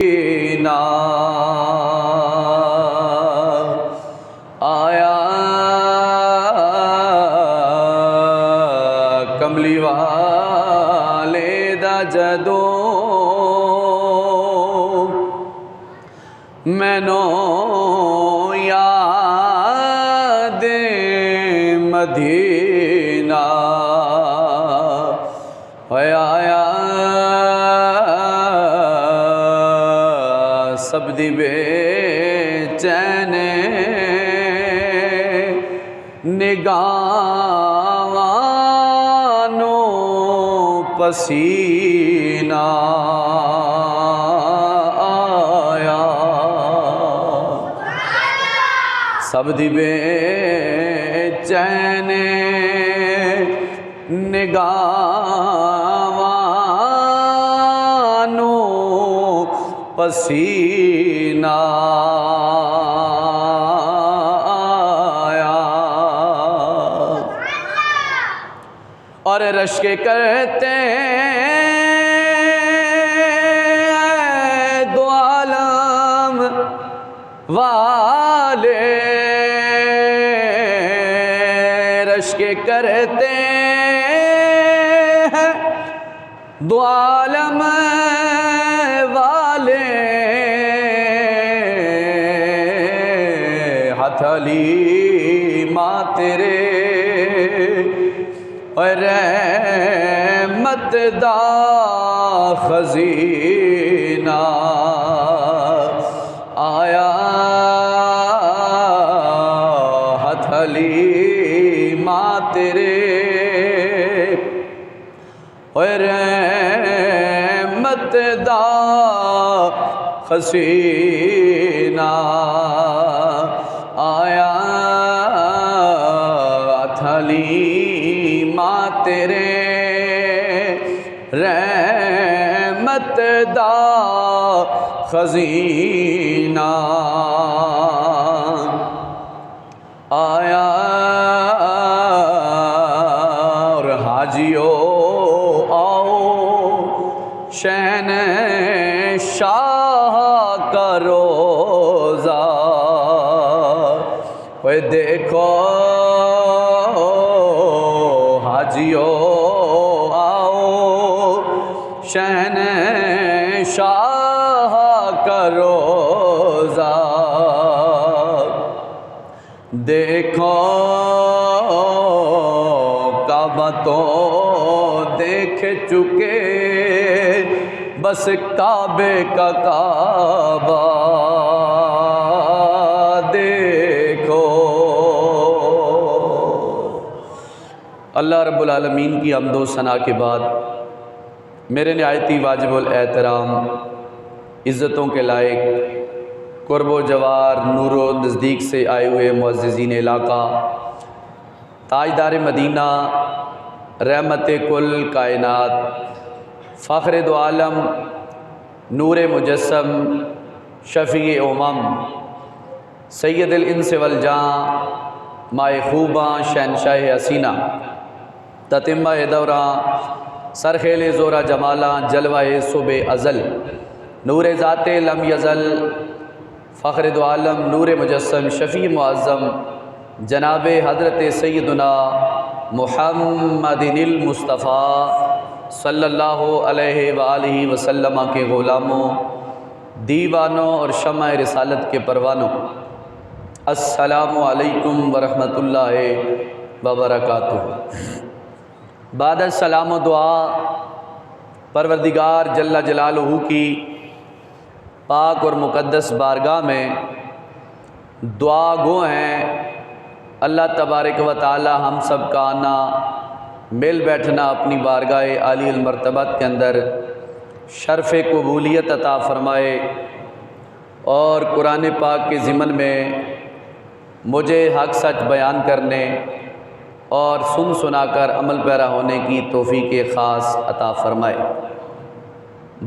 نا آیا کملی والے دا جدوں مینوں یاد مدینہ آیا سب دی بے چین نگاہانوں پسینہ آیا سب دی بے چین نگاہانوں پسینہ آیا اور رشک کرتے دو عالم والے رشک کرتے دو عالم والے ہاتھ حلیمہ تیرے اور رحمت دا خزینہ آیا ہاتھ حلیمہ تیرے اور رحمت دا خزینہ آیا ہاتھ حلیمہ تیرے رحمت دا خزینہ آیا اور حاجیو آؤ شہنشاہ کا روزہ وہ دیکھو حاجیو آؤ شہنشاہ کا روزہ دیکھو کعبہ تو دیکھ چکے بس کعبے کا کعبہ دیکھو اللہ رب العالمین کی حمد و ثنا کے بعد میرے نہایت واجب الاحترام عزتوں کے لائق قرب و جوار نور و نزدیک سے آئے ہوئے معززین علاقہ تاجدار مدینہ رحمت کل کائنات فخر دو عالم نور مجسم شفیع امم سید الانس والجاں مائے خوباں شہنشاہ حسینہ تتمہ دوراں سرخیل زورہ جمالاں جلوہ صبح ازل نور ذات لم یزل فخر دو عالم نور مجسم شفیع معظم جناب حضرت سیدنا محمد المصطفیٰ صلی اللہ علیہ وآلہ وسلم کے غلاموں دیوانوں اور شمع رسالت کے پروانوں السلام علیکم ورحمۃ اللہ وبرکاتہ بعد السلام و دعا پروردگار جل جلالہ کی پاک اور مقدس بارگاہ میں دعا گو ہیں اللہ تبارک و تعالی ہم سب کا آنا مل بیٹھنا اپنی بارگاہ عالی المرتبت کے اندر شرف قبولیت عطا فرمائے اور قرآن پاک کے ضمن میں مجھے حق سچ بیان کرنے اور سن سنا کر عمل پیرا ہونے کی توفیق خاص عطا فرمائے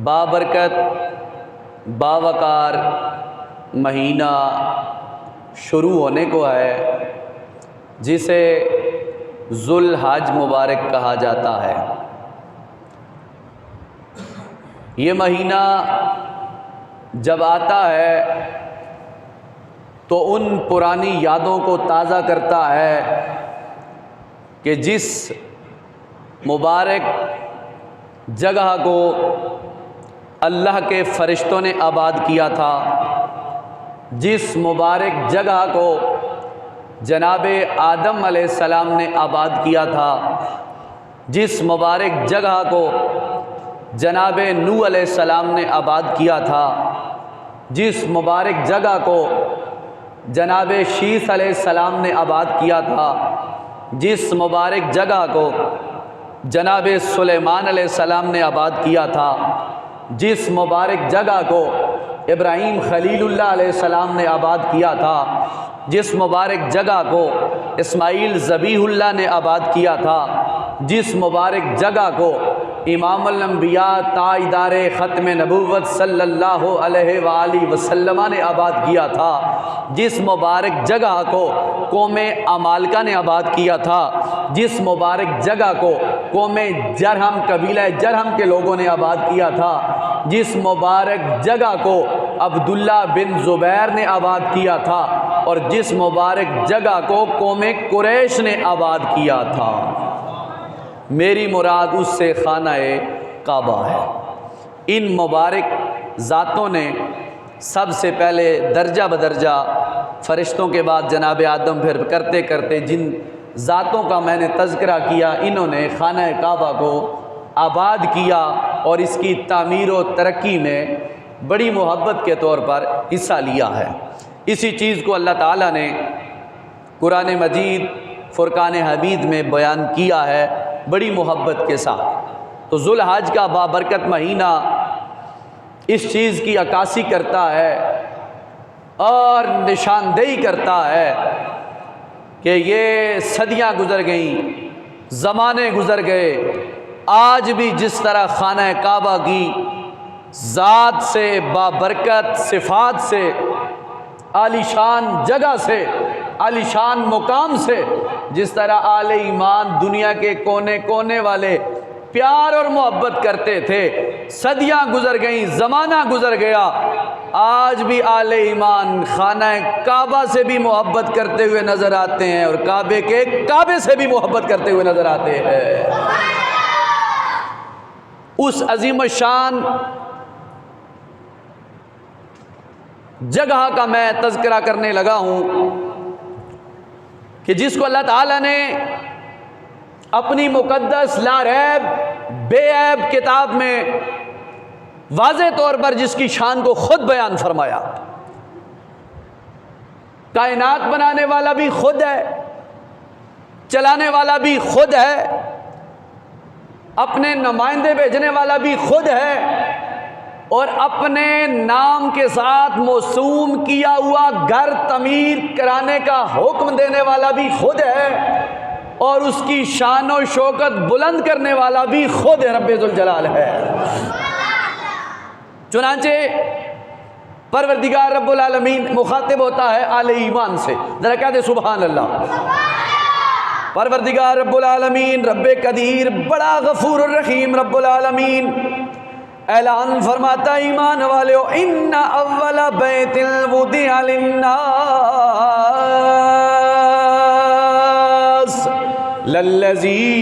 بابرکت باوقار مہینہ شروع ہونے کو ہے جسے ذوالحج مبارک کہا جاتا ہے۔ یہ مہینہ جب آتا ہے تو ان پرانی یادوں کو تازہ کرتا ہے کہ جس مبارک جگہ کو اللہ کے فرشتوں نے آباد کیا تھا، جس مبارک جگہ کو جناب آدم علیہ السلام نے آباد کیا تھا، جس مبارک جگہ کو جناب نوح علیہ السلام نے آباد کیا تھا، جس مبارک جگہ کو جناب شیث علیہ السلام نے آباد کیا تھا، جس مبارک جگہ کو جناب سلیمان علیہ السلام نے آباد کیا تھا، جس مبارک جگہ کو ابراہیم خلیل اللہ علیہ السلام نے آباد کیا تھا، جس مبارک جگہ کو اسماعیل ذبیح اللہ نے آباد کیا تھا، جس مبارک جگہ کو امام الانبیاء تاجدار ختم نبوت صلی اللہ علیہ وآلہ وسلم نے آباد کیا تھا، جس مبارک جگہ کو قوم عمالقہ نے آباد کیا تھا، جس مبارک جگہ کو قوم جرہم قبیلہ جرہم کے لوگوں نے آباد کیا تھا، جس مبارک جگہ کو عبداللہ بن زبیر نے آباد کیا تھا، اور جس مبارک جگہ کو قوم قریش نے آباد کیا تھا، میری مراد اس سے خانہ کعبہ ہے۔ ان مبارک ذاتوں نے سب سے پہلے درجہ بدرجہ فرشتوں کے بعد جناب آدم، پھر کرتے کرتے جن ذاتوں کا میں نے تذکرہ کیا، انہوں نے خانہ کعبہ کو آباد کیا اور اس کی تعمیر و ترقی میں بڑی محبت کے طور پر حصہ لیا ہے۔ اسی چیز کو اللہ تعالیٰ نے قرآن مجید فرقان حمید میں بیان کیا ہے بڑی محبت کے ساتھ۔ تو ذو الحج کا بابرکت مہینہ اس چیز کی عکاسی کرتا ہے اور نشاندہی کرتا ہے کہ یہ صدیاں گزر گئیں، زمانے گزر گئے، آج بھی جس طرح خانہ کعبہ کی ذات سے، بابرکت صفات سے، عالی شان جگہ سے، عالی شان مقام سے، جس طرح آل ایمان دنیا کے کونے کونے والے پیار اور محبت کرتے تھے، صدیاں گزر گئیں، زمانہ گزر گیا، آج بھی آل ایمان خانہ کعبہ سے بھی محبت کرتے ہوئے نظر آتے ہیں اور کعبے کے کعبے سے بھی محبت کرتے ہوئے نظر آتے ہیں۔ اس عظیم الشان جگہ کا میں تذکرہ کرنے لگا ہوں کہ جس کو اللہ تعالیٰ نے اپنی مقدس لا ریب بے عیب کتاب میں واضح طور پر جس کی شان کو خود بیان فرمایا۔ کائنات بنانے والا بھی خود ہے، چلانے والا بھی خود ہے، اپنے نمائندے بھیجنے والا بھی خود ہے، اور اپنے نام کے ساتھ موسوم کیا ہوا گھر تعمیر کرانے کا حکم دینے والا بھی خود ہے، اور اس کی شان و شوکت بلند کرنے والا بھی خود رب ذوالجلال ہے۔ چنانچہ پروردگار رب العالمین مخاطب ہوتا ہے آل ایمان سے، ذرا کہہ دے سبحان اللہ۔ پروردگار رب العالمین رب قدیر بڑا غفور الرحیم رب العالمین اعلان فرماتا ایمان والو، ان اول بیت وضع للناس للذی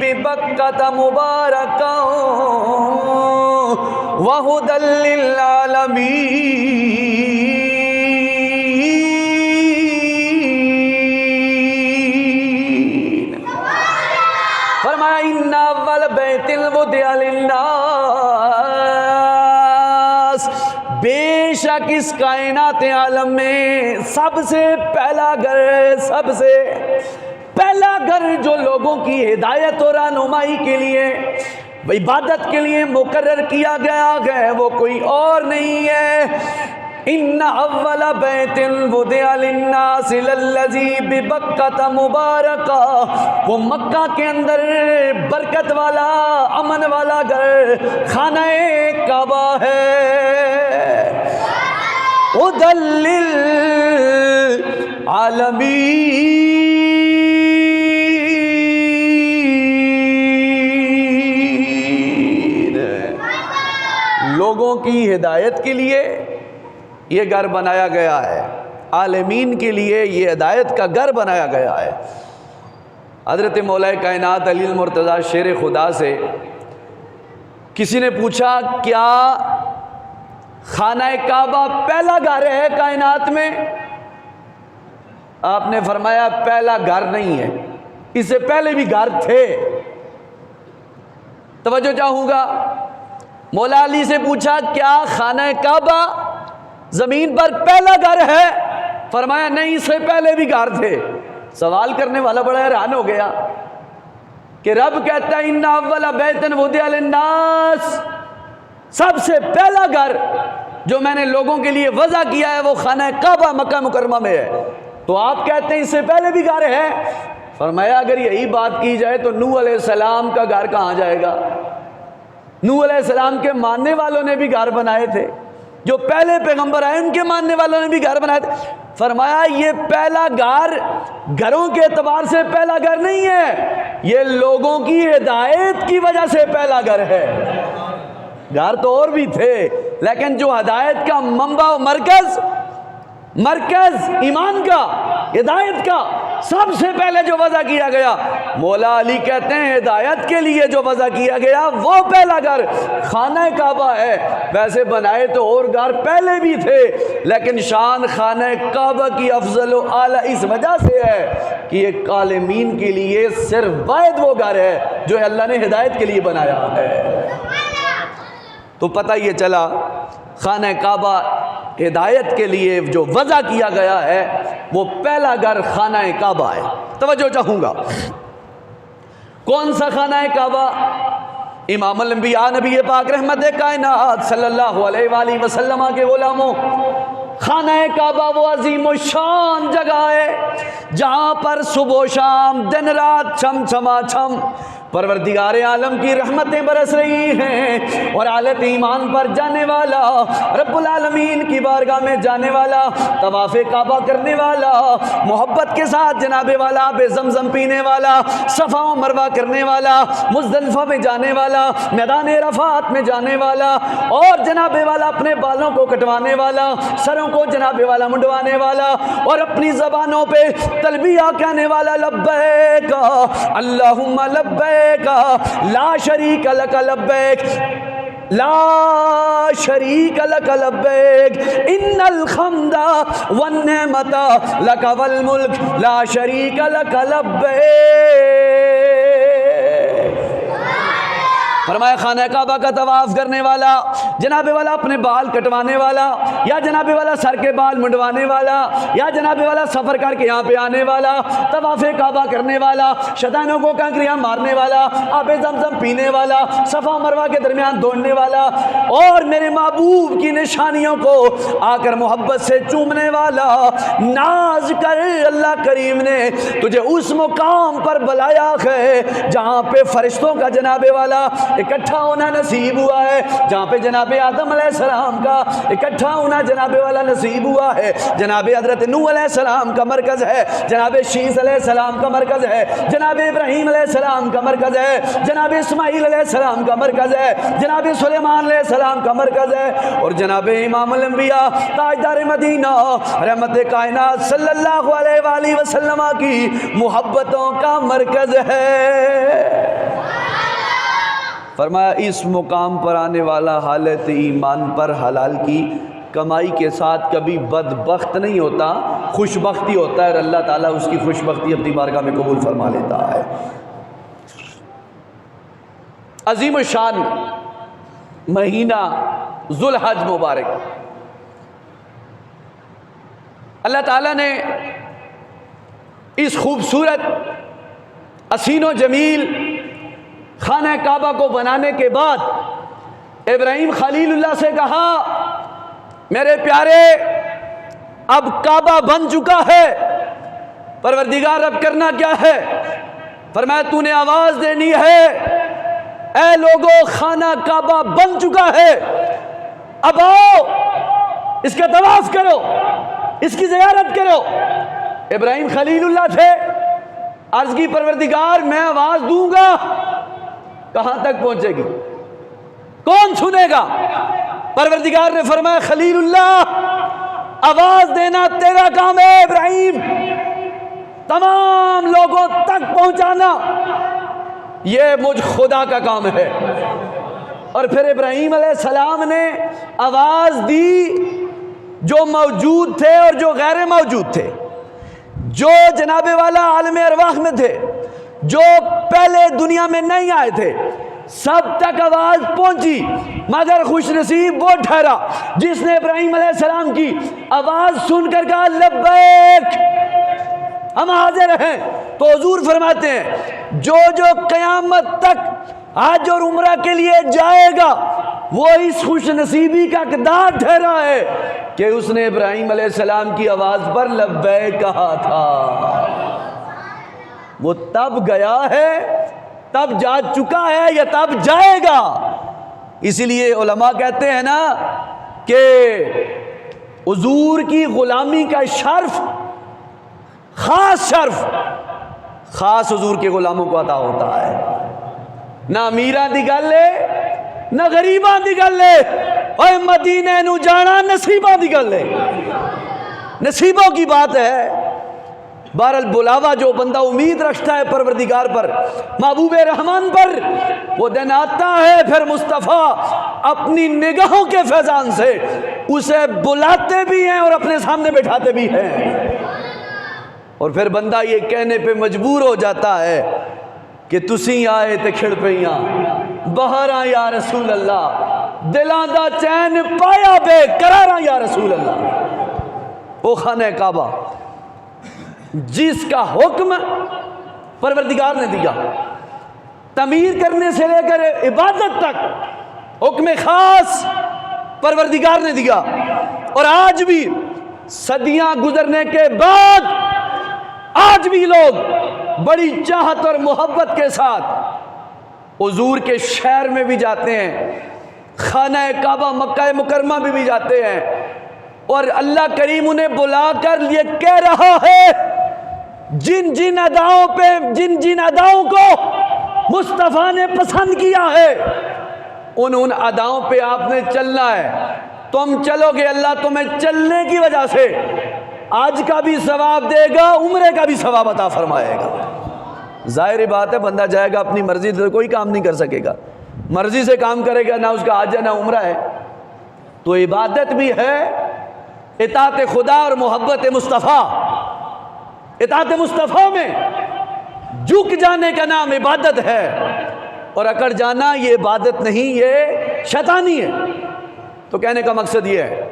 ببکۃ مبارکا وہدی للعالمین۔ فرمایا ان اول بیت وضع للناس، بے شک اس کائنات عالم میں سب سے پہلا گھر، سب سے پہلا گھر جو لوگوں کی ہدایت اور رہنمائی کے لیے، عبادت کے لیے مقرر کیا گیا ہے، وہ کوئی اور نہیں ہے۔ ان اول بیت وضع للناس للذی ببکۃ مبارکا، وہ مکہ کے اندر برکت والا امن والا گھر خانہ کعبہ ہے، ہدی للعالمین، لوگوں لوگوں کی ہدایت کے لیے یہ گھر بنایا گیا ہے، عالمین کے لیے یہ ہدایت کا گھر بنایا گیا ہے۔ حضرت مولا کائنات علی المرتضیٰ شیر خدا سے کسی نے پوچھا کیا خانہ کعبہ پہلا گھر ہے کائنات میں؟ آپ نے فرمایا پہلا گھر نہیں ہے، اس سے پہلے بھی گھر تھے۔ توجہ چاہوں گا، مولا علی سے پوچھا کیا خانہ کعبہ زمین پر پہلا گھر ہے؟ فرمایا نہیں، اس سے پہلے بھی گھر تھے۔ سوال کرنے والا بڑا حیران ہو گیا کہ رب کہتا ہے ان اول بیت وضع للناس، سب سے پہلا گھر جو میں نے لوگوں کے لیے وضع کیا ہے وہ خانہ کعبہ مکہ مکرمہ میں ہے، تو آپ کہتے ہیں اس سے پہلے بھی گھر ہے؟ فرمایا اگر یہی بات کی جائے تو نوح علیہ السلام کا گھر کہاں جائے گا؟ نوح علیہ السلام کے ماننے والوں نے بھی گھر بنائے تھے، جو پہلے پیغمبر آئے ان کے ماننے والوں نے بھی گھر بنائے تھے۔ فرمایا یہ پہلا گھر گھروں کے اعتبار سے پہلا گھر نہیں ہے، یہ لوگوں کی ہدایت کی وجہ سے پہلا گھر ہے۔ گھر تو اور بھی تھے لیکن جو ہدایت کا منبع و مرکز ایمان کا، ہدایت کا سب سے پہلے جو وضع کیا گیا، مولا علی کہتے ہیں ہدایت کے لیے جو وضع کیا گیا وہ پہلا گھر خانہ کعبہ ہے۔ ویسے بنائے تو اور گھر پہلے بھی تھے لیکن شان خانہ کعبہ کی افضل و اعلیٰ اس وجہ سے ہے کہ یہ عالمین کے لیے صرف واحد وہ گھر ہے جو اللہ نے ہدایت کے لیے بنایا ہے۔ تو پتہ یہ چلا خانہ کعبہ ہدایت کے لیے جو وضع کیا گیا ہے وہ پہلا گھر خانہ کعبہ ہے۔ توجہ چاہوں گا، کون سا خانہ کعبہ؟ امام الانبیاء نبی پاک رحمت کائنات صلی اللہ علیہ وآلہ وسلم کے غلاموں، خانہ کعبہ وہ عظیم و شان جگہ ہے جہاں پر صبح و شام دن رات چھم چھما چھم پروردگار عالم کی رحمتیں برس رہی ہیں، اور حالت ایمان پر جانے والا، رب العالمین کی بارگاہ میں جانے والا، طواف کعبہ کرنے والا، محبت کے ساتھ جناب والا آب زمزم پینے والا، صفا و مروہ کرنے والا، مزدلفہ میں جانے والا، میدان عرفات میں جانے والا، اور جناب والا اپنے بالوں کو کٹوانے والا، سروں کو جناب والا منڈوانے والا، اور اپنی زبانوں پہ تلبیہ کہنے والا لبیک اللہم لبیک لا شریک لک لبیک لا شریک لک لبیک ان الحمد والنعمت لک والملک لا شریک لک لبیک۔ فرمایا خانہ کعبہ کا طواف کرنے والا، جناب والا اپنے بال کٹوانے والا، یا جناب والا سر کے بال منڈوانے والا، یا جناب والا سفر کر کے یہاں پہ آنے والا، طواف کعبہ کرنے والا، شیطانوں کو کنکریاں مارنے والا، آب زمزم پینے والا، صفا و مروہ کے درمیان دوڑنے والا، اور میرے محبوب کی نشانیوں کو آ کر محبت سے چومنے والا، ناز کر اللہ کریم نے تجھے اس مقام پر بلایا ہے جہاں پہ فرشتوں کا جناب والا اکٹھا ہونا نصیب ہوا ہے، جہاں پہ جناب آدم علیہ السلام کا اکٹھا ہونا جناب والا نصیب ہوا ہے، جناب حضرت نوح علیہ السلام کا مرکز ہے، جناب شیس علیہ السلام کا مرکز ہے، جناب ابراہیم علیہ السلام کا مرکز ہے، جناب اسماعیل علیہ السلام کا مرکز ہے، جناب سلیمان علیہ السلام کا مرکز ہے، اور جناب امام الانبیاء تاجدار مدینہ رحمت کائنات صلی اللہ علیہ وآلہ وسلم کی محبتوں کا مرکز ہے۔ فرمایا اس مقام پر آنے والا حالت ایمان پر حلال کی کمائی کے ساتھ کبھی بدبخت نہیں ہوتا، خوش بختی ہوتا ہے، اور اللہ تعالیٰ اس کی خوش بختی اپنی بارگاہ میں قبول فرما لیتا ہے۔ عظیم الشان مہینہ ذوالحج مبارک، اللہ تعالیٰ نے اس خوبصورت حسین و جمیل خانہ کعبہ کو بنانے کے بعد ابراہیم خلیل اللہ سے کہا میرے پیارے اب کعبہ بن چکا ہے، پروردگار اب کرنا کیا ہے؟ فرمایا تو نے آواز دینی ہے اے لوگو خانہ کعبہ بن چکا ہے، اب آؤ اس کا طواف کرو، اس کی زیارت کرو۔ ابراہیم خلیل اللہ تھے، عرض کی پروردگار میں آواز دوں گا کہاں تک پہنچے گی؟ کون سنے گا؟ پروردگار نے فرمایا خلیل اللہ آواز دینا تیرا کام ہے ابراہیم، تمام لوگوں تک پہنچانا یہ مجھ خدا کا کام ہے۔ اور پھر ابراہیم علیہ السلام نے آواز دی، جو موجود تھے اور جو غیر موجود تھے، جو جناب والا عالم ارواح میں تھے، جو پہلے دنیا میں نہیں آئے تھے، سب تک آواز پہنچی، مگر خوش نصیب وہ ٹھہرا جس نے ابراہیم علیہ السلام کی آواز سن کر کہا لبیک ہم حاضر ہیں۔ تو حضور فرماتے ہیں جو جو قیامت تک حج اور عمرہ کے لیے جائے گا وہ اس خوش نصیبی کا حقدار ٹھہرا ہے کہ اس نے ابراہیم علیہ السلام کی آواز پر لبیک کہا تھا۔ وہ تب گیا ہے، تب جا چکا ہے یا تب جائے گا۔ اسی لیے علماء کہتے ہیں نا کہ حضور کی غلامی کا شرف، خاص شرف، خاص حضور کے غلاموں کو عطا ہوتا ہے۔ نہ امیراں دی گل ہے نہ غریباں دی گل ہے، اوے مدینے نو جانا نصیباں دی گل ہے، نصیبوں کی بات ہے۔ بہرحال بلاوا جو بندہ امید رکھتا ہے پروردگار پر، محبوب رحمان پر، وہ دن آتا ہے پھر مصطفیٰ اپنی نگاہوں کے فیضان سے اسے بلاتے بھی ہیں اور اپنے سامنے بٹھاتے بھی ہیں، اور پھر بندہ یہ کہنے پہ مجبور ہو جاتا ہے کہ تسی آئے تے کھڑ پئیاں بہراں یا رسول اللہ، دلاں دا چین پایا بے قراراں یا رسول اللہ۔ وہ خانہ کعبہ جس کا حکم پروردگار نے دیا، تعمیر کرنے سے لے کر عبادت تک حکم خاص پروردگار نے دیا، اور آج بھی صدیاں گزرنے کے بعد آج بھی لوگ بڑی چاہت اور محبت کے ساتھ حضور کے شہر میں بھی جاتے ہیں، خانہ کعبہ مکہ مکرمہ میں بھی جاتے ہیں، اور اللہ کریم انہیں بلا کر یہ کہہ رہا ہے جن جن اداؤں پہ، جن جن اداؤں کو مصطفیٰ نے پسند کیا ہے ان اداؤں پہ آپ نے چلنا ہے۔ تم چلو گے اللہ تمہیں چلنے کی وجہ سے آج کا بھی ثواب دے گا، عمرے کا بھی ثواب عطا فرمائے گا۔ ظاہر بات ہے بندہ جائے گا اپنی مرضی سے کوئی کام نہیں کر سکے گا، مرضی سے کام کرے گا، نہ اس کا حج ہے نہ عمرہ ہے۔ تو عبادت بھی ہے اطاعت خدا اور محبت مصطفیٰ۔ اطاعت مصطفیٰ میں جھک جانے کا نام عبادت ہے، اور اکڑ جانا یہ عبادت نہیں، یہ شیطانی ہے۔ تو کہنے کا مقصد یہ ہے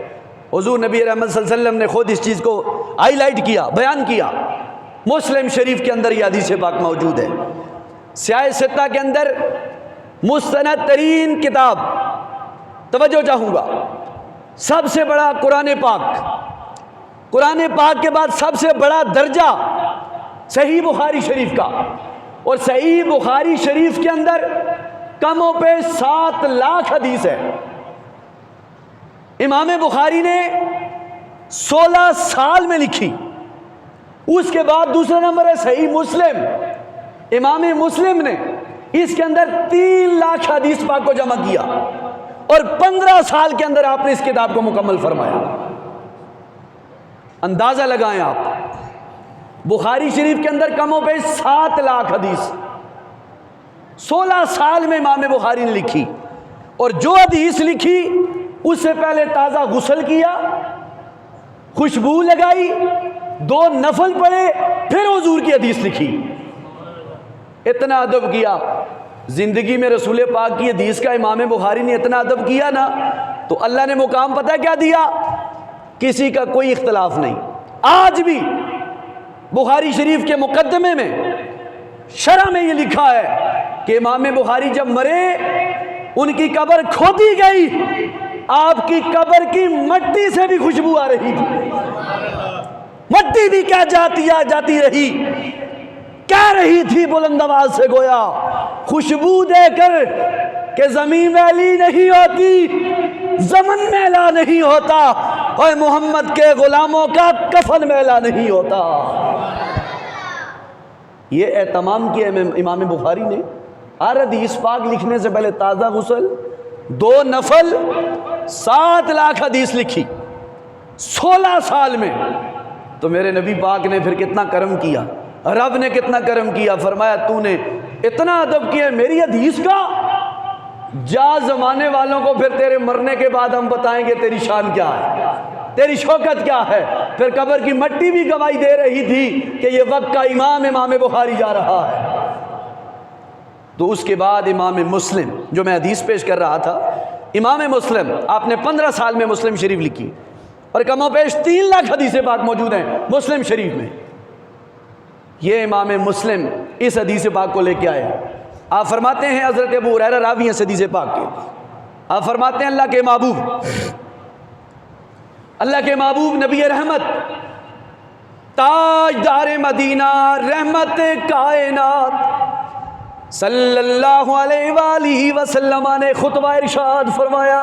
حضور نبی رحمت صلی اللہ علیہ وسلم نے خود اس چیز کو ہائی لائٹ کیا، بیان کیا۔ مسلم شریف کے اندر یہ حدیث پاک موجود ہے، سیاہ ستہ کے اندر مستند ترین کتاب، توجہ چاہوں گا، سب سے بڑا قرآن پاک، قرآن پاک کے بعد سب سے بڑا درجہ صحیح بخاری شریف کا، اور صحیح بخاری شریف کے اندر کم و بیش 7 لاکھ حدیث ہے۔ امام بخاری نے 16 سال میں لکھی۔ اس کے بعد دوسرا نمبر ہے صحیح مسلم، امام مسلم نے اس کے اندر 3 لاکھ حدیث پاک کو جمع کیا، اور 15 سال کے اندر آپ نے اس کتاب کو مکمل فرمایا۔ اندازہ لگائیں آپ، بخاری شریف کے اندر کم و بیش 7 لاکھ حدیث 16 سال میں امام بخاری نے لکھی، اور جو حدیث لکھی اس سے پہلے تازہ غسل کیا، خوشبو لگائی، 2 نفل پڑھے، پھر حضور کی حدیث لکھی۔ اتنا ادب کیا زندگی میں رسول پاک کی حدیث کا، امام بخاری نے اتنا ادب کیا نا، تو اللہ نے مقام پتہ کیا دیا؟ کسی کا کوئی اختلاف نہیں۔ آج بھی بخاری شریف کے مقدمے میں شرح میں یہ لکھا ہے کہ امام بخاری جب مرے ان کی قبر کھودی گئی، آپ کی قبر کی مٹی سے بھی خوشبو آ رہی تھی، مٹی بھی کیا جاتی رہی، کہہ رہی تھی بلند آواز سے گویا خوشبو دے کر کہ زمین میلی نہیں ہوتی، زمن میلا نہیں ہوتا، اور محمد کے غلاموں کا کفن میلا نہیں ہوتا۔ یہ اہتمام کیا امام بخاری نے، ہر حدیث پاک لکھنے سے پہلے تازہ غسل، 2 نفل، 7 لاکھ حدیث لکھی 16 سال میں. تو میرے نبی پاک نے پھر کتنا کرم کیا، رب نے کتنا کرم کیا. فرمایا تو نے اتنا ادب کیا میری حدیث کا، جا زمانے والوں کو پھر تیرے مرنے کے بعد ہم بتائیں گے تیری شان کیا ہے، تیری شوکت کیا ہے. پھر قبر کی مٹی بھی گواہی دے رہی تھی کہ یہ وقت کا امام بخاری جا رہا ہے. تو اس کے بعد امام مسلم، جو میں حدیث پیش کر رہا تھا، امام مسلم آپ نے 15 سال میں مسلم شریف لکھی اور کم و بیش 3 لاکھ حدیث پاک موجود ہیں مسلم شریف میں. یہ امام مسلم اس حدیث پاک کو لے کے آئے. آپ فرماتے ہیں حضرت ابو ہریرہ راوی ہیں حدیث پاک کے، آپ فرماتے ہیں اللہ کے محبوب نبی رحمت تاجدار مدینہ رحمت کائنات صلی اللہ علیہ وآلہ وسلم نے خطبہ ارشاد فرمایا.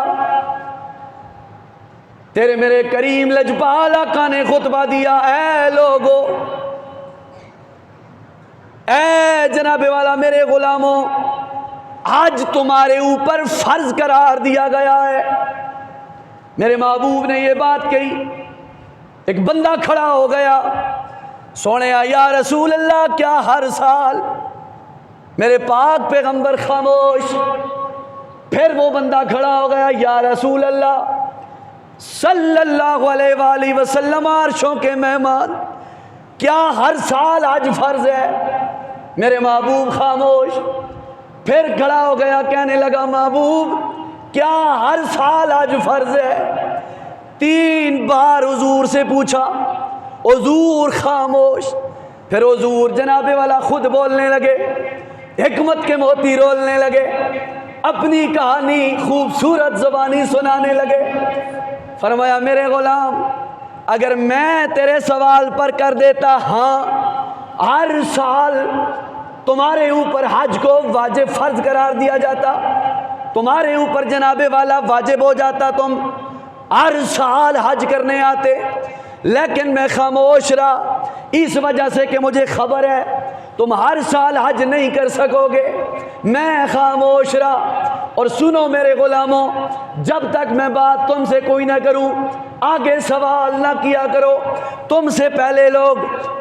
تیرے میرے کریم لجپال آقا نے خطبہ دیا، اے لوگو، اے جناب والا میرے غلاموں، آج تمہارے اوپر فرض قرار دیا گیا ہے. میرے محبوب نے یہ بات کہی، ایک بندہ کھڑا ہو گیا، سونے یا رسول اللہ کیا ہر سال؟ میرے پاک پیغمبر خاموش. پھر وہ بندہ کھڑا ہو گیا، یا رسول اللہ صلی اللہ علیہ وآلہ وسلم، عرشوں کے مہمان، کیا ہر سال آج فرض ہے؟ میرے محبوب خاموش. پھر کھڑا ہو گیا، کہنے لگا محبوب کیا ہر سال آج فرض ہے؟ 3 بار حضور سے پوچھا، حضور خاموش. پھر حضور جناب والا خود بولنے لگے، حکمت کے موتی رولنے لگے، اپنی کہانی خوبصورت زبانی سنانے لگے. فرمایا میرے غلام، اگر میں تیرے سوال پر کر دیتا ہاں ہر سال تمہارے اوپر حج کو واجب فرض قرار دیا جاتا، تمہارے اوپر جناب والا واجب ہو جاتا، تم ہر سال حج کرنے آتے، لیکن میں خاموش رہا اس وجہ سے کہ مجھے خبر ہے تم ہر سال حج نہیں کر سکو گے. میں خاموش رہا. اور سنو میرے غلاموں، جب تک میں بات تم سے کوئی نہ کروں آگے سوال نہ کیا کرو. تم سے پہلے لوگ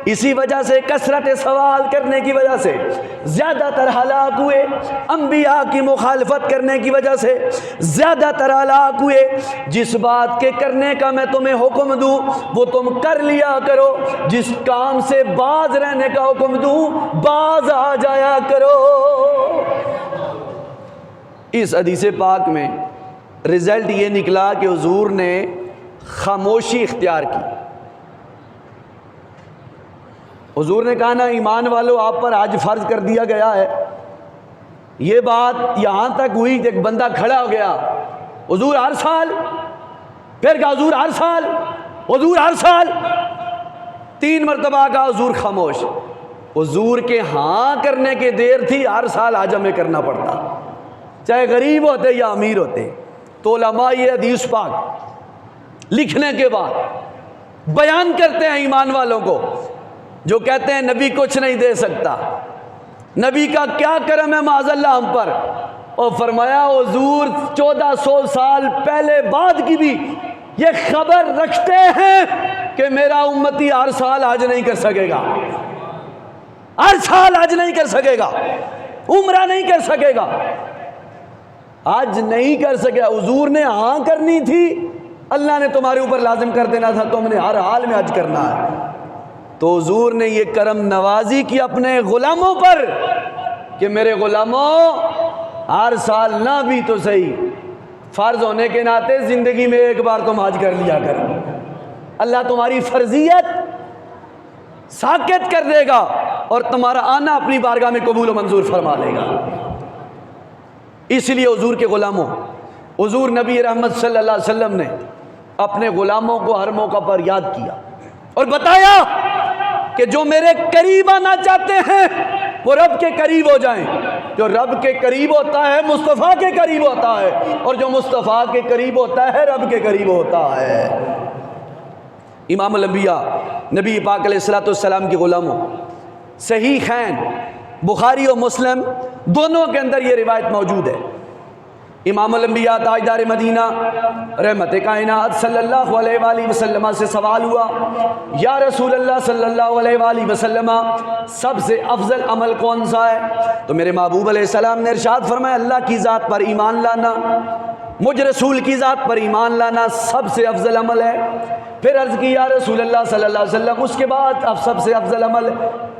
اسی وجہ سے کثرت سوال کرنے کی وجہ سے زیادہ تر ہلاک ہوئے، انبیاء کی مخالفت کرنے کی وجہ سے زیادہ تر ہلاک ہوئے. جس بات کے کرنے کا میں تمہیں حکم دوں وہ تم کر لیا کرو، جس کام سے باز رہنے کا حکم دوں باز آ جایا کرو. اس حدیث پاک میں رزلٹ یہ نکلا کہ حضور نے خاموشی اختیار کی. حضور نے کہا نا ایمان والو آپ پر آج فرض کر دیا گیا ہے. یہ بات یہاں تک ہوئی کہ ایک بندہ کھڑا ہو گیا، حضور ہر سال. پھر کہا حضور ہر سال، حضور ہر سال. 3 مرتبہ کہا، حضور خاموش. حضور کے ہاں کرنے کی دیر تھی، ہر سال آج ہمیں کرنا پڑتا، چاہے غریب ہوتے یا امیر ہوتے. تو علماء یہ حدیث پاک لکھنے کے بعد بیان کرتے ہیں ایمان والوں کو جو کہتے ہیں نبی کچھ نہیں دے سکتا، نبی کا کیا کرم ہے معاذ اللہ ہم پر. اور فرمایا حضور 1400 سال پہلے بعد کی بھی یہ خبر رکھتے ہیں کہ میرا امتی ہر سال حج نہیں کر سکے گا، ہر سال حج نہیں کر سکے گا، عمرہ نہیں کر سکے گا. آج نہیں کر سکے. حضور نے ہاں کرنی تھی، اللہ نے تمہارے اوپر لازم کر دینا تھا، تم نے ہر حال میں حج کرنا ہے. تو حضور نے یہ کرم نوازی کی اپنے غلاموں پر کہ میرے غلاموں ہر سال نہ بھی تو صحیح، فرض ہونے کے ناطے زندگی میں ایک بار تم حج کر لیا کرو. اللہ تمہاری فرضیت ساکت کر دے گا اور تمہارا آنا اپنی بارگاہ میں قبول و منظور فرما لے گا. اس لیے حضور کے غلاموں، حضور نبی رحمت صلی اللہ علیہ وسلم نے اپنے غلاموں کو ہر موقع پر یاد کیا اور بتایا کہ جو میرے قریب آنا چاہتے ہیں وہ رب کے قریب ہو جائیں. جو رب کے قریب ہوتا ہے مصطفیٰ کے قریب ہوتا ہے، اور جو مصطفیٰ کے قریب ہوتا ہے رب کے قریب ہوتا ہے. امام الانبیاء نبی پاک علیہ الصلوۃ والسلام کے غلاموں، صحیحین بخاری و مسلم دونوں کے اندر یہ روایت موجود ہے. امام الانبیاء تاجدار مدینہ رحمت کائنات صلی اللہ علیہ وآلہ وسلم سے سوال ہوا، یا رسول اللہ صلی اللہ علیہ وآلہ وسلم سب سے افضل عمل کون سا ہے؟ تو میرے محبوب علیہ السلام نے ارشاد فرمایا اللہ کی ذات پر ایمان لانا، مجھ رسول کی ذات پر ایمان لانا سب سے افضل عمل ہے۔ پھر عرض کی یا رسول اللہ صلی اللہ علیہ وسلم اس کے بعد اب سب سے افضل عمل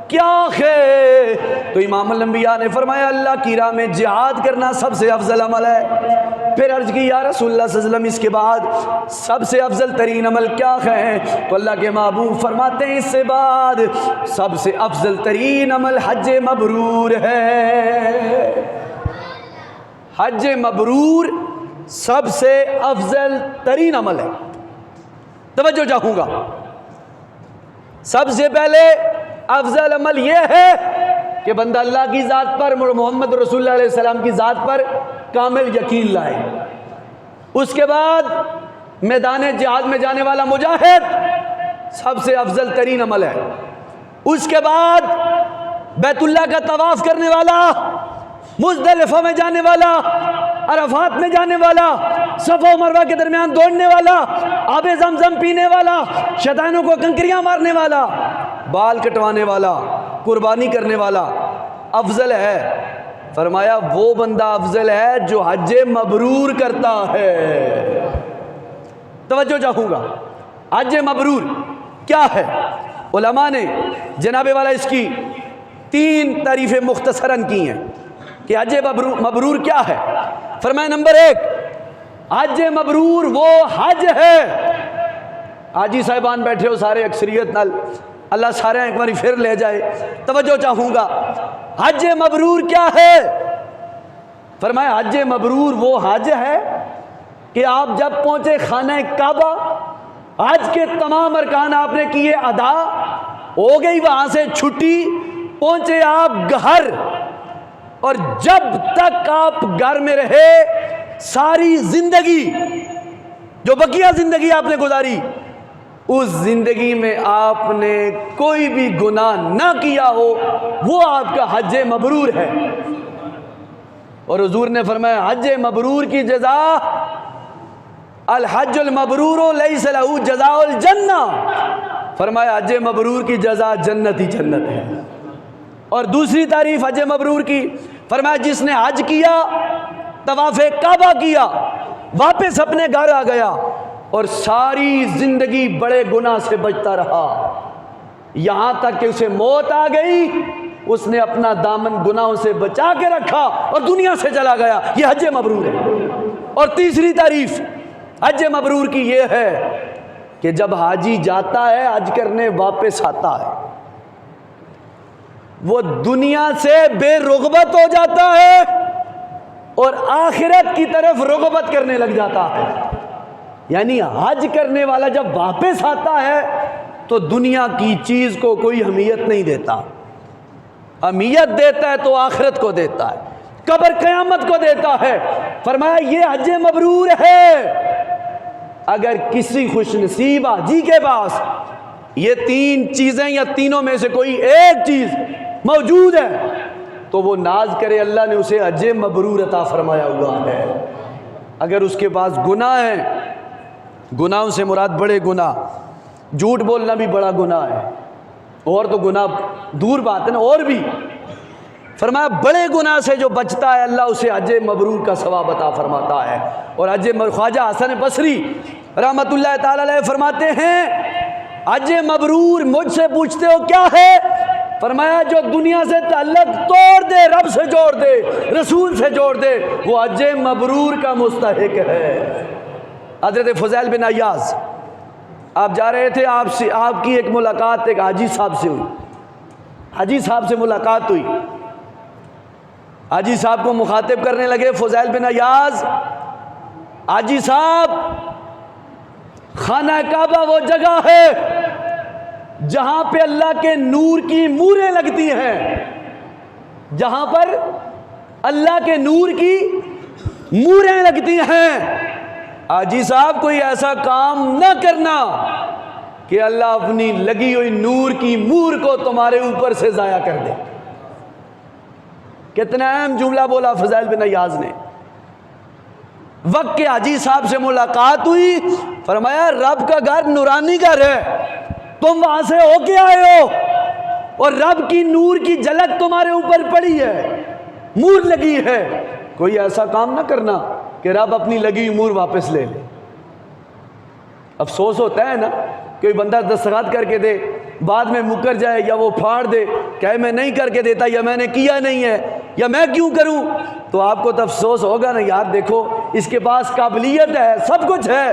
کیا ہے؟ تو امام الانبیاء نے فرمایا اللہ کی راہ میں جہاد کرنا سب سے افضل عمل ہے۔ پھر عرض کی یا رسول اللہ صلی اللہ علیہ وسلم اس کے بعد سب سے افضل ترین عمل کیا ہے؟ تو اللہ کے محبوب فرماتے ہیں اس سے بعد سب سے افضل ترین عمل حج مبرور ہے۔ حج مبرور سب سے افضل ترین عمل ہے۔ توجہ چاہوں گا، سب سے پہلے افضل عمل یہ ہے کہ بندہ اللہ کی ذات پر، محمد رسول اللہ علیہ السلام کی ذات پر کامل یقین لائے۔ اس کے بعد میدان جہاد میں جانے والا مجاہد سب سے افضل ترین عمل ہے۔ اس کے بعد بیت اللہ کا طواف کرنے والا، مزدلفہ میں جانے والا، عرفات میں جانے والا، صفا و مروہ کے درمیان دوڑنے والا، آب زمزم پینے والا، شیطانوں کو کنکریاں مارنے والا، بال کٹوانے والا، قربانی کرنے والا افضل ہے۔ فرمایا وہ بندہ افضل ہے جو حج مبرور کرتا ہے۔ توجہ چاہوں گا، حج مبرور کیا ہے؟ علماء نے جناب والا اس کی 3 تعریفیں مختصراً کی ہیں کہ حج مبرور کیا ہے۔ فرمایا نمبر 1، حج مبرور وہ حج ہے، حاجی صاحبان بیٹھے ہو سارے اکثریت نال، اللہ سارے ایک باری پھر لے جائے۔ توجہ چاہوں گا، حج مبرور کیا ہے؟ فرمایا حج مبرور وہ حج ہے کہ آپ جب پہنچے خانہ کعبہ، حج کے تمام ارکان آپ نے کیے ادا، ہو گئی وہاں سے چھٹی، پہنچے آپ گھر، اور جب تک آپ گھر میں رہے ساری زندگی جو بقیہ زندگی آپ نے گزاری، اس زندگی میں آپ نے کوئی بھی گناہ نہ کیا ہو، وہ آپ کا حج مبرور ہے۔ اور حضور نے فرمایا حج مبرور کی جزا الحج المبرور لیس لہ جزاء الجنہ، فرمایا حج مبرور کی جزا جنت ہی جنت ہے۔ اور دوسری تعریف حج مبرور کی، فرمایا جس نے حج کیا، طواف کعبہ کیا، واپس اپنے گھر آ گیا اور ساری زندگی بڑے گناہ سے بچتا رہا، یہاں تک کہ اسے موت آ گئی، اس نے اپنا دامن گناہوں سے بچا کے رکھا اور دنیا سے چلا گیا، یہ حج مبرور ہے۔ اور تیسری تعریف حج مبرور کی یہ ہے کہ جب حاجی جاتا ہے حج کرنے واپس آتا ہے، وہ دنیا سے بے رغبت ہو جاتا ہے اور آخرت کی طرف رغبت کرنے لگ جاتا ہے۔ یعنی حج کرنے والا جب واپس آتا ہے تو دنیا کی چیز کو کوئی اہمیت نہیں دیتا، اہمیت دیتا ہے تو آخرت کو دیتا ہے، قبر قیامت کو دیتا ہے۔ فرمایا یہ حج مبرور ہے۔ اگر کسی خوش نصیب حاجی کے پاس یہ 3 چیزیں یا تینوں میں سے کوئی ایک چیز موجود ہے تو وہ ناز کرے، اللہ نے اسے حج مبرور عطا فرمایا ہوا ہے۔ اگر اس کے پاس گناہ ہیں، گناہوں سے مراد بڑے گناہ، جھوٹ بولنا بھی بڑا گناہ ہے، اور تو گناہ دور بات ہے نا، اور بھی فرمایا بڑے گناہ سے جو بچتا ہے اللہ اسے حج مبرور کا ثواب عطا فرماتا ہے۔ اور خواجہ حسن بصری رحمت اللہ تعالی علیہ فرماتے ہیں حج مبرور، مجھ سے پوچھتے ہو کیا ہے؟ فرمایا جو دنیا سے تعلق توڑ دے، رب سے جوڑ دے، رسول سے جوڑ دے، وہ حج مبرور کا مستحق ہے۔ حضرت فضیل بن عیاض آپ جا رہے تھے، آپ کی ایک ملاقات ایک حاجی صاحب سے ہوئی، حاجی صاحب سے ملاقات ہوئی، حاجی صاحب کو مخاطب کرنے لگے فضیل بن عیاض، حاجی صاحب خانہ کعبہ وہ جگہ ہے جہاں پہ اللہ کے نور کی موریں لگتی ہیں، جہاں پر اللہ کے نور کی موریں لگتی ہیں، حاجی صاحب کوئی ایسا کام نہ کرنا کہ اللہ اپنی لگی ہوئی نور کی مور کو تمہارے اوپر سے ضائع کر دے۔ کتنا اہم جملہ بولا فضیل بن عیاض نے۔ وقت کے حاجی صاحب سے ملاقات ہوئی، فرمایا رب کا گھر نورانی گھر ہے، تم وہاں سے ہو کے آئے ہو اور رب کی نور کی جھلک تمہارے اوپر پڑی ہے، مور لگی ہے، کوئی ایسا کام نہ کرنا کہ رب اپنی لگی ہوئی مور واپس لے لے۔ افسوس ہوتا ہے نا، کوئی بندہ دستخط کر کے دے، بعد میں مکر جائے یا وہ پھاڑ دے، کہے میں نہیں کر کے دیتا، یا میں نے کیا نہیں ہے، یا میں کیوں کروں، تو آپ کو تو افسوس ہوگا نا، یار دیکھو اس کے پاس قابلیت ہے، سب کچھ ہے،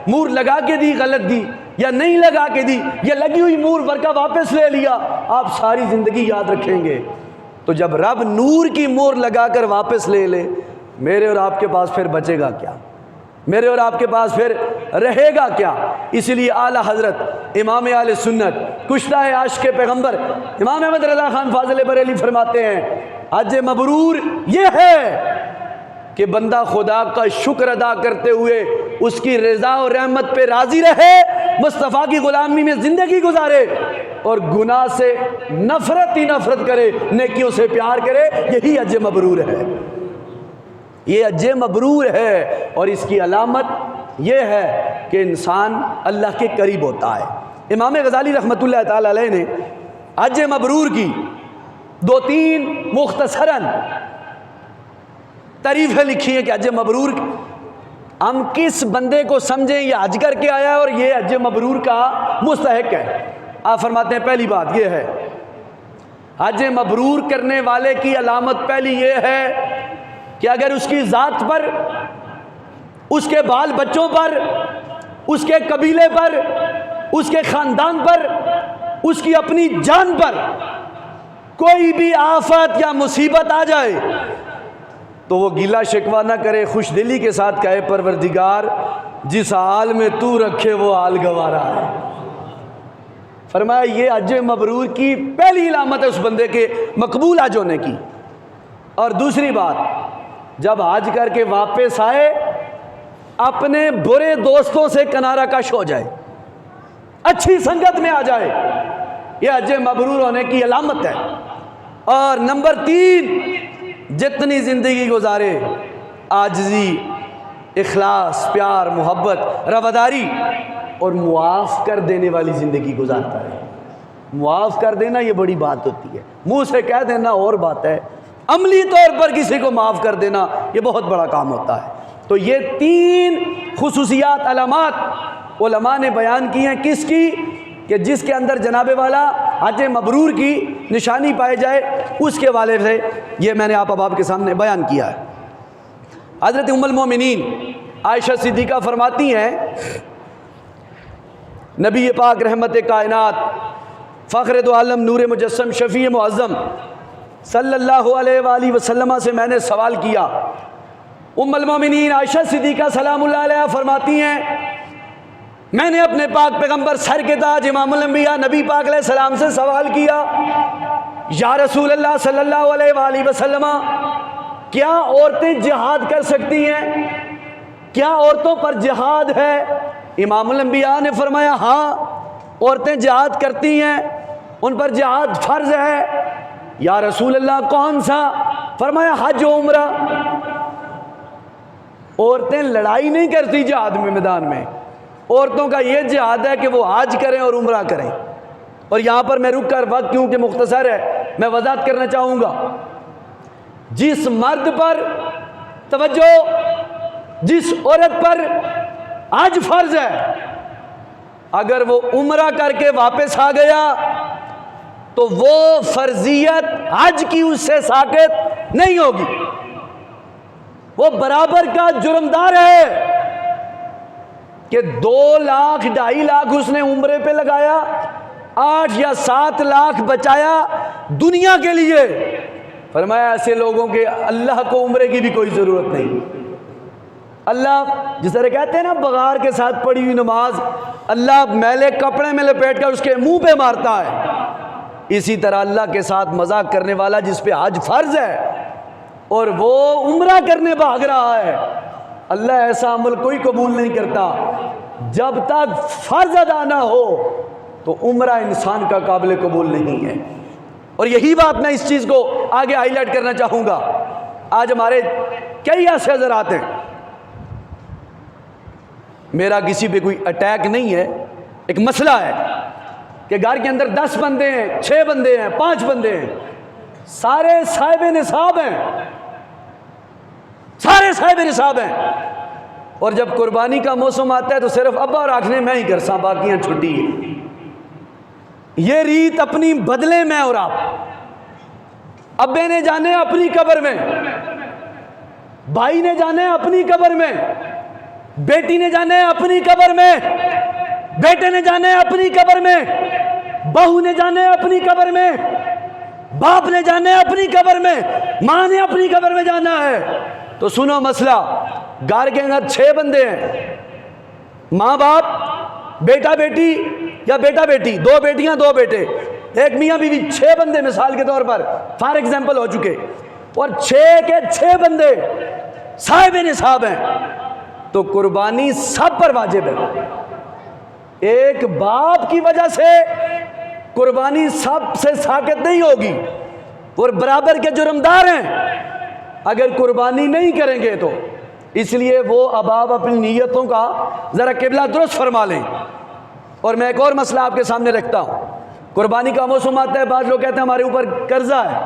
مور لگا کے دی غلط دی، یا نہیں لگا کے دی، یا لگی ہوئی مور برقع واپس لے لیا، آپ ساری زندگی یاد رکھیں گے۔ تو جب رب نور کی مور لگا کر واپس لے لے، میرے اور آپ کے پاس پھر بچے گا کیا؟ میرے اور آپ کے پاس پھر رہے گا کیا؟ اسی لیے اعلیٰ حضرت امام اہل سنت کشتہ عاشق پیغمبر امام احمد رضا خان فاضل بریلوی فرماتے ہیں، حج مبرور یہ ہے کہ بندہ خدا کا شکر ادا کرتے ہوئے اس کی رضا و رحمت پہ راضی رہے، مصطفیٰ کی غلامی میں زندگی گزارے، اور گناہ سے نفرت ہی نفرت کرے، نیکیوں سے پیار کرے، یہی حج مبرور ہے، یہ حج مبرور ہے۔ اور اس کی علامت یہ ہے کہ انسان اللہ کے قریب ہوتا ہے۔ امام غزالی رحمۃ اللہ تعالی علیہ نے حج مبرور کی 2-3 مختصراً تعریفیں لکھی ہیں کہ حج مبرور ہم کس بندے کو سمجھیں یہ حج کر کے آیا ہے اور یہ حج مبرور کا مستحق ہے۔ آپ فرماتے ہیں پہلی بات یہ ہے، حج مبرور کرنے والے کی علامت پہلی یہ ہے کہ اگر اس کی ذات پر، اس کے بال بچوں پر، اس کے قبیلے پر، اس کے خاندان پر، اس کی اپنی جان پر کوئی بھی آفت یا مصیبت آ جائے تو وہ گیلا شکوہ نہ کرے، خوش دلی کے ساتھ کہے پروردگار جس حال میں تو رکھے وہ حال گوارا ہے۔ فرمایا یہ حج مبرور کی پہلی علامت ہے اس بندے کے مقبول حج ہونے کی۔ اور دوسری بات، جب حج کر کے واپس آئے اپنے برے دوستوں سے کنارہ کش ہو جائے، اچھی سنگت میں آ جائے، یہ حج مبرور ہونے کی علامت ہے۔ اور نمبر 3، جتنی زندگی گزارے عاجزی، اخلاص، پیار، محبت، رواداری اور معاف کر دینے والی زندگی گزارتا ہے۔ معاف کر دینا یہ بڑی بات ہوتی ہے، منہ سے کہہ دینا اور بات ہے، عملی طور پر کسی کو معاف کر دینا یہ بہت بڑا کام ہوتا ہے۔ تو یہ 3 خصوصیات، علامات علماء نے بیان کی ہیں، کس کی؟ کہ جس کے اندر جناب والا حج مبرور کی نشانی پائے جائے، اس کے والے سے یہ میں نے آپ کے سامنے بیان کیا ہے۔ حضرت ام المومنین عائشہ صدیقہ فرماتی ہیں، نبی پاک رحمت کائنات فخر دو عالم نور مجسم شفیع معظم صلی اللہ علیہ وآلہ وسلم سے میں نے سوال کیا۔ ام المومنین عائشہ صدیقہ سلام اللہ علیہ فرماتی ہیں، میں نے اپنے پاک پیغمبر سر کے تاج امام الانبیاء نبی پاک علیہ السلام سے سوال کیا، یا رسول اللہ صلی اللہ علیہ وآلہ وسلم، کیا عورتیں جہاد کر سکتی ہیں؟ کیا عورتوں پر جہاد ہے؟ امام الانبیاء نے فرمایا ہاں، عورتیں جہاد کرتی ہیں، ان پر جہاد فرض ہے۔ یا رسول اللہ کون سا؟ فرمایا حج و عمرہ۔ عورتیں لڑائی نہیں کرتی جہاد میں، میدان میں عورتوں کا یہ جہاد ہے کہ وہ حج کریں اور عمرہ کریں۔ اور یہاں پر میں رک کر، وقت کیونکہ مختصر ہے، میں وضاحت کرنا چاہوں گا، جس مرد پر توجہ، جس عورت پر حج فرض ہے، اگر وہ عمرہ کر کے واپس آ گیا تو وہ فرضیت حج کی اس سے ساقط نہیں ہوگی، وہ برابر کا جرمدار ہے کہ 2 لاکھ 2.5 لاکھ اس نے عمرے پہ لگایا، 8 یا 7 لاکھ بچایا دنیا کے لیے۔ فرمایا ایسے لوگوں کے اللہ کو عمرے کی بھی کوئی ضرورت نہیں۔ اللہ جس طرح کہتے ہیں نا بغار کے ساتھ پڑی ہوئی نماز اللہ میلے کپڑے میں لپیٹ کر اس کے منہ پہ مارتا ہے، اسی طرح اللہ کے ساتھ مذاق کرنے والا جس پہ حج فرض ہے اور وہ عمرہ کرنے بھاگ رہا ہے، اللہ ایسا عمل کوئی قبول نہیں کرتا جب تک فرض ادا نہ ہو، تو عمرہ انسان کا قابل قبول نہیں ہے۔ اور یہی بات میں اس چیز کو آگے ہائی لائٹ کرنا چاہوں گا۔ آج ہمارے کئی ایسے حضرات ہیں میرا کسی پہ کوئی اٹیک نہیں ہے، ایک مسئلہ ہے کہ گھر کے اندر 10 بندے ہیں، 6 بندے ہیں، 5 بندے ہیں، سارے صاحب نصاب ہیں، سارے صاحب نصاب ہیں، اور جب قربانی کا موسم آتا ہے تو صرف ابا رکھنے میں ہی کرساں، باقیاں چھٹی ہے۔ یہ ریت اپنی بدلے میں اور آپ، ابے نے جانے اپنی قبر میں، بھائی نے جانے اپنی قبر میں، بیٹی نے جانے اپنی قبر میں، بیٹے نے جانے اپنی قبر میں، بہو نے جانے اپنی قبر میں، باپ نے جانے اپنی قبر میں، ماں نے اپنی قبر میں جانا ہے۔ تو سنو مسئلہ، گھر کے اندر 6 بندے ہیں، ماں باپ، بیٹا بیٹی یا بیٹا بیٹی، 2 بیٹیاں 2 بیٹے، ایک میاں بیوی، 6 بندے مثال کے طور پر فار ایگزامپل ہو چکے، اور 6 کے 6 بندے صاحب نصاب ہیں، تو قربانی سب پر واجب ہے۔ ایک باپ کی وجہ سے قربانی سب سے ساقط نہیں ہوگی، اور برابر کے جرمدار ہیں اگر قربانی نہیں کریں گے تو۔ اس لیے وہ اب آپ اپنی نیتوں کا ذرا قبلہ درست فرما لیں۔ اور میں ایک اور مسئلہ آپ کے سامنے رکھتا ہوں، قربانی کا موسم آتا ہے، بعض لوگ کہتے ہیں ہمارے اوپر قرضہ ہے،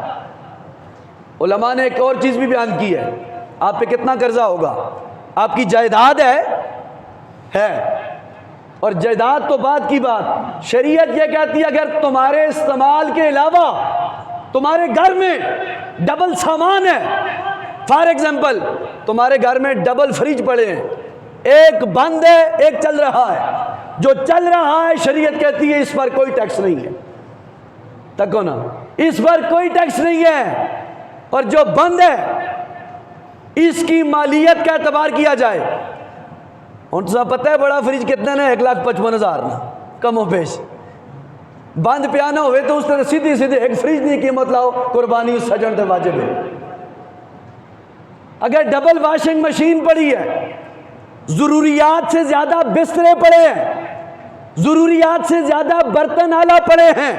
علماء نے ایک اور چیز بھی بیان کی ہے، آپ پہ کتنا قرضہ ہوگا؟ آپ کی جائیداد ہے، اور جائیداد تو بعد کی بات، شریعت یہ کہتی ہے اگر تمہارے استعمال کے علاوہ تمہارے گھر میں ڈبل سامان ہے، فار ایگزامپل تمہارے گھر میں ڈبل فریج پڑے ہیں، ایک بند ہے ایک چل رہا ہے، جو چل رہا ہے شریعت کہتی ہے اس پر کوئی ٹیکس نہیں ہے، تکو نا، اس پر کوئی ٹیکس نہیں ہے، اور جو بند ہے اس کی مالیت کا اعتبار کیا جائے۔ ان سے پتہ ہے بڑا فریج کتنے نا؟ 1,55,000 نا، کم و بیش، بند پیانا ہوئے تو اس طرح سیدھی ایک فریج نہیں قیمت لاؤ، قربانی اس سجن تے واجب ہے۔ اگر ڈبل واشنگ مشین پڑی ہے، ضروریات سے زیادہ بسترے پڑے ہیں، ضروریات سے زیادہ برتن آلہ پڑے ہیں،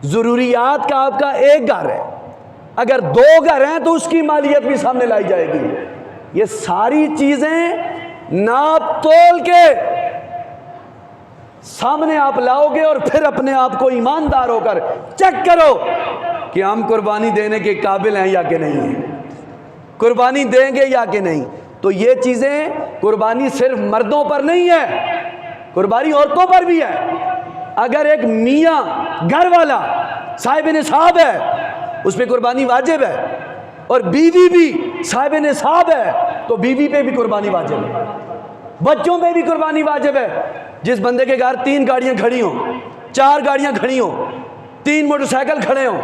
ضروریات کا آپ کا ایک گھر ہے، اگر 2 گھر ہیں تو اس کی مالیت بھی سامنے لائی جائے گی۔ یہ ساری چیزیں ناپ تول کے سامنے آپ لاؤ گے، اور پھر اپنے آپ کو ایماندار ہو کر چیک کرو کہ ہم قربانی دینے کے قابل ہیں یا کہ نہیں ہیں، قربانی دیں گے یا کہ نہیں۔ تو یہ چیزیں، قربانی صرف مردوں پر نہیں ہے، قربانی عورتوں پر بھی ہے۔ اگر ایک میاں گھر والا صاحب نصاب ہے اس پہ قربانی واجب ہے، اور بیوی بھی صاحب نصاب ہے تو بیوی پہ بھی قربانی واجب ہے، بچوں پہ بھی قربانی واجب ہے۔ جس بندے کے گھر 3 گاڑیاں کھڑی ہوں، 4 گاڑیاں کھڑی ہوں، 3 موٹر سائیکل کھڑے ہوں،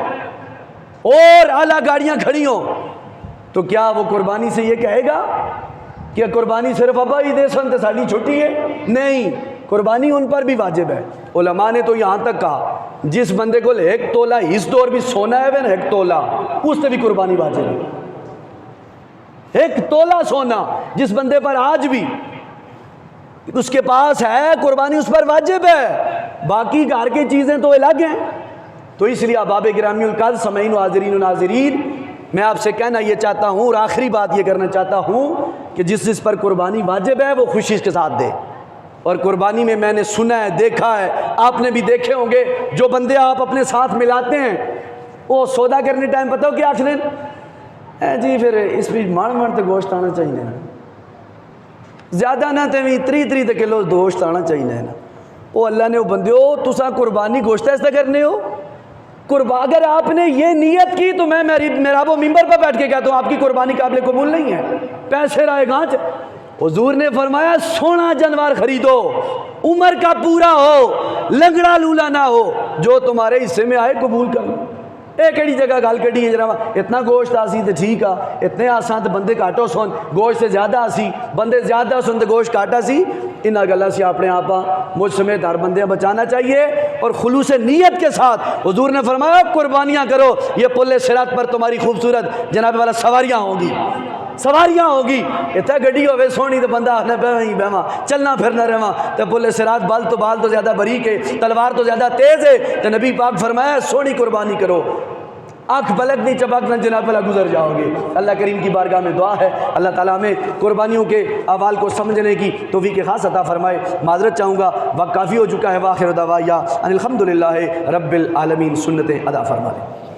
اور اعلیٰ گاڑیاں کھڑی ہوں، تو کیا وہ قربانی سے یہ کہے گا کہ قربانی صرف ابا ہی دے سن تے ساڈی چھٹی ہے؟ نہیں، قربانی ان پر بھی واجب ہے۔ علماء نے تو یہاں تک کہا جس بندے کو 1 تولہ اس دور بھی سونا ہے 1 تولہ، اس سے بھی قربانی واجب ہے۔ 1 تولہ سونا جس بندے پر آج بھی اس کے پاس ہے، قربانی اس پر واجب ہے۔ باقی گھر کی چیزیں تو الگ ہیں۔ تو اس لیے احباب گرامی القدر، سامعین و حاضرین و ناظرین، میں آپ سے کہنا یہ چاہتا ہوں، اور آخری بات یہ کرنا چاہتا ہوں کہ جس پر قربانی واجب ہے وہ خوشی کے ساتھ دے۔ اور قربانی میں نے سنا ہے، دیکھا ہے، آپ نے بھی دیکھے ہوں گے، جو بندے آپ اپنے ساتھ ملاتے ہیں وہ سودا کرنے ٹائم پتہ ہو کیا آخر جی پھر اس بھی من تو گوشت آنا چاہیے نا، زیادہ نہ تے 30 کلو گوشت آنا چاہیے نا۔ وہ اللہ نے وہ بندے ہو تسا قربانی گوشت ایسا کرنے ہو، اگر آپ نے یہ نیت کی تو میں محراب و ممبر پر بیٹھ کے کہتا ہوں آپ کی قربانی قابل قبول نہیں ہے، پیسے رائے گانچ۔ حضور نے فرمایا سونا جانور خریدو، عمر کا پورا ہو، لنگڑا لولا نہ ہو، جو تمہارے حصے میں آئے قبول کر لو۔ ایک ایڑی جگہ گل کٹی ہے جناب، اتنا گوشت آسی تو ٹھیک آ، اتنے آسان تو بندے کاٹو سن، گوشت سے زیادہ آسی بندے زیادہ سن تو گوشت کاٹا سی۔ انہاں گلاں سے اپنے آپ مجھ سمیت ہر بندے بچانا چاہیے، اور خلوص نیت کے ساتھ حضور نے فرمایا قربانیاں کرو، یہ پل صراط پر تمہاری خوبصورت جناب والا سواریاں ہوں گی، سواریاں ہوگی۔ اتنا گڈی ہوئے سونی تو بندہ آخنا بہواں ہی بہواں، چلنا پھرنا رہواں، تو پل صراط بال تو زیادہ باریک ہے، تلوار تو زیادہ تیز ہے، تو نبی پاک فرمایا سونی قربانی کرو۔ آنکھ پلکتی چپکنا جناب والا گزر جاؤ گے۔ اللہ کریم کی بارگاہ میں دعا ہے اللہ تعالیٰ ہمیں قربانیوں کے اعمال کو سمجھنے کی توفیق خاص عطا فرمائے۔ معذرت چاہوں گا، وقت کافی ہو چکا ہے۔ وآخر دعوایا ان الحمدللہ رب العالمین، سنتیں ادا فرما لیں۔